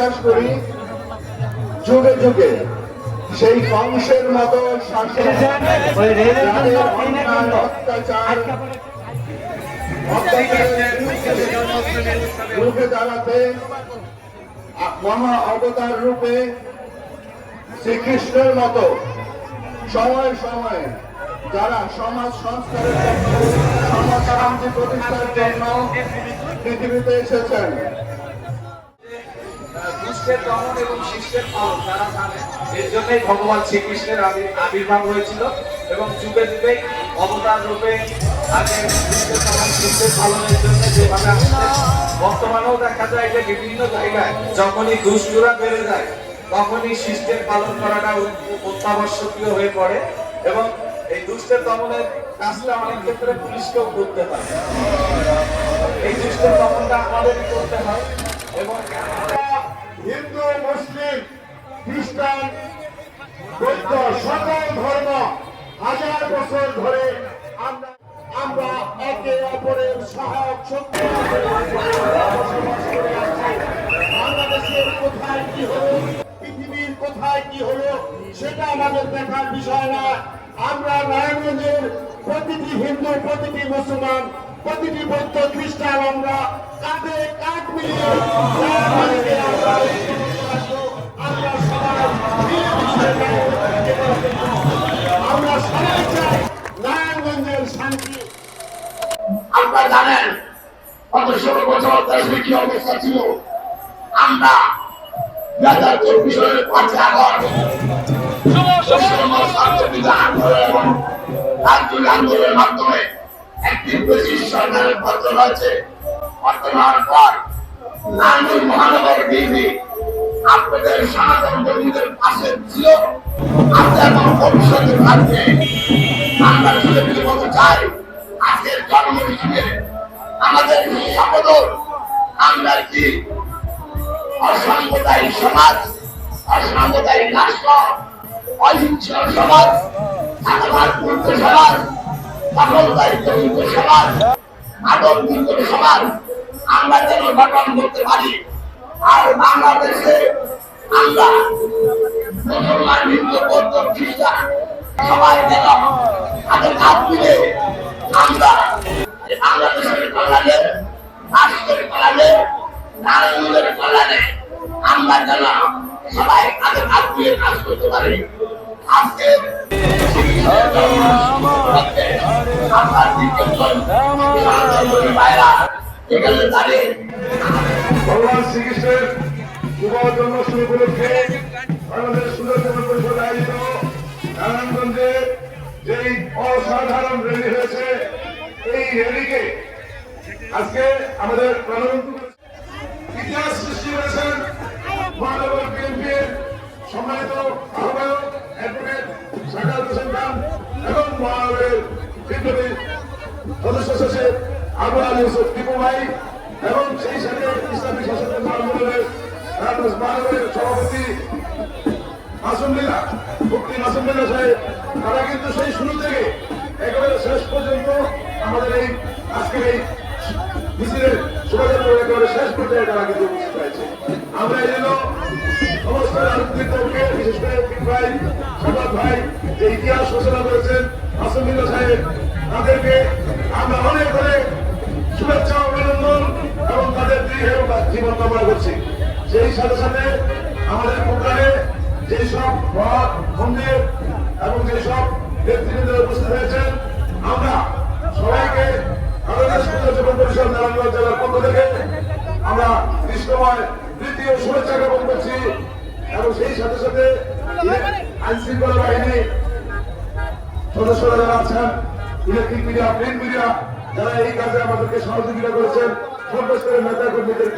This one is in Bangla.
বিশ্বাস করি যুগে যুগে সেই কংসের মতো শাসন রূপে দাঁড়াতে মহা অবতার রূপে শ্রীকৃষ্ণের মতো সময় সময়ে যারা সমাজ সংস্কারের জন্য সমাজ শান্তি প্রতিষ্ঠার জন্য পৃথিবীতে এসেছেন। দুষ্টের দমন এবং শিষ্টের পালন তারা জানে, এর জন্যই ভগবান শ্রীকৃষ্ণের আবির্ভাব হয়েছিল এবং যুগে যুগে অবতার রূপে আগে দুষ্টের দমন শিষ্টের পালনের জন্য যেভাবে আসছে, বর্তমানেও দেখা যায় যে বিভিন্ন জায়গায় যখনই দুষ্টরা বেড়ে যায় তখনই শিষ্টের পালন করাটা অত্যাবশ্যকীয় হয়ে পড়ে এবং এই দুষ্টের দমনের কাজটা অনেক ক্ষেত্রে পুলিশকেও করতে হয়। এই দুষ্টের দমনটা আমাদেরই করতে হয় এবং হিন্দু, মুসলিম, খ্রিস্টান, বৌদ্ধ সকল ধর্ম হাজার বছর ধরে আমরা একে অপরের সহায়ক শক্তি বাংলাদেশের কোথায় কি হলো, পৃথিবীর কোথায় কি হলো সেটা আমাদের দেখার বিষয় না। আমরা নারায়ণগঞ্জের প্রতিটি হিন্দু, প্রতিটি মুসলমান, প্রতিটি বৌদ্ধ, খ্রিস্টান আমরা কাঁধে কাঁধ মিলিয়ে আমরা সবাই চাই নারায়ণগঞ্জের শান্তি। আপনারা জানেন গত 16 বছর দেশে কি অবস্থা ছিল। আমরা 2024 সালের 5 আগস্ট আন্দোলনের মাধ্যমে একটি ব্রিটিশ সরকারের পতন হয়েছে। পতন হওয়ার পর নারায়ণগঞ্জ মহানগর বিএনপি আপনাদের সনাতন কর্মীদের পাশে ছিল। আপনার ভবিষ্যতে থাকবে। আমরা শুধু বলতে চাই আজকের জন্মদিনে আমাদের শপথ, আমরা কি অসাম্প্রদায়িক সমাজ, অসাম্প্রদায়িক রাষ্ট্র, অহিংস সমাজ, মুক্ত সমাজ, দখলদারিত্ব মুক্ত সমাজ, আদম মুক্ত সমাজ আমরা যেন গঠন করতে পারি। আর বাংলাদেশে আমরা মুসলমান, হিন্দু, বৌদ্ধ, খ্রিস্টান সবাই যেন তাদের কাজ মিলে আমরা বাংলাদেশের কল্যাণে, রাষ্ট্রের কল্যাণে, নারায়ণগঞ্জের কল্যাণে আমরা যেন সবাই তাদের কাজ মিলে কাজ করতে পারি। আজকে ভগবান শ্রীকৃষ্ণের শুভ জন্মাষ্টমী উপলক্ষে বাংলাদেশ সুন্দর পরিষদ আয়োজিত নারায়ণগঞ্জে যেই অসাধারণ র্যালি হয়েছে, এই র্যালিকে আজকে আমাদের ইতিহাস সৃষ্টি করেছেন মহানগর বিএনপির সম্মানিত আহ্বায়ক অ্যাডভোকেট সাকাত হোসেন খান এবং মহানগরের বিপ্লবী সদস্য সচিব আবু আলী ইউসুফ টিপু ভাই এবং সেই সাথে ইসলামী শাসক মহানগরের মহানগরের সভাপতি মাসুমুল্লাহ মুফতি মাসুমুল্লাহ সাহেব, তারা কিন্তু সেই শুরু থেকে একেবারে শেষ পর্যন্ত আমাদের এই আজকের এই মিছিলের শোভাযাত্রা একেবারে শেষ পর্যায়ে তারা কিন্তু উপস্থিত হয়েছে। আমরা এই জন্য সমস্ত রাজনৈতিক দলকে, বিশেষ করে ভাই সাকাত ভাই যে ইতিহাস ঘোষণা করেছেন মাসুমুল্লাহ সাহেব, তাদেরকে আমরা অনেক অনেক শুভেচ্ছা, অভিনন্দন এবং তাদের দীর্ঘ জীবন কামনা করছি। সেই সাথে সাথে আমাদের প্রোগ্রামে যেসব মঠ, মন্দির এবং যেসব ব্যক্তিবৃন্দ উপস্থিত হয়েছেন, আমরা সবাইকে বাংলাদেশ সুন্দর পরিষদ নারায়ণগঞ্জ জেলার পক্ষ থেকে আমরা কৃষ্ণময় তৃতীয় শুভেচ্ছা জ্ঞাপন করছি। এবং সেই সাথে সাথে আইন শৃঙ্খলা বাহিনী সদস্যরা যারা আছেন, ইলেকট্রিক মিডিয়া, প্রিন্ট মিডিয়া, যারা এই কাজে আমাদেরকে সহযোগিতা করেছেন, সর্বস্তরের নেতা কর্মীদের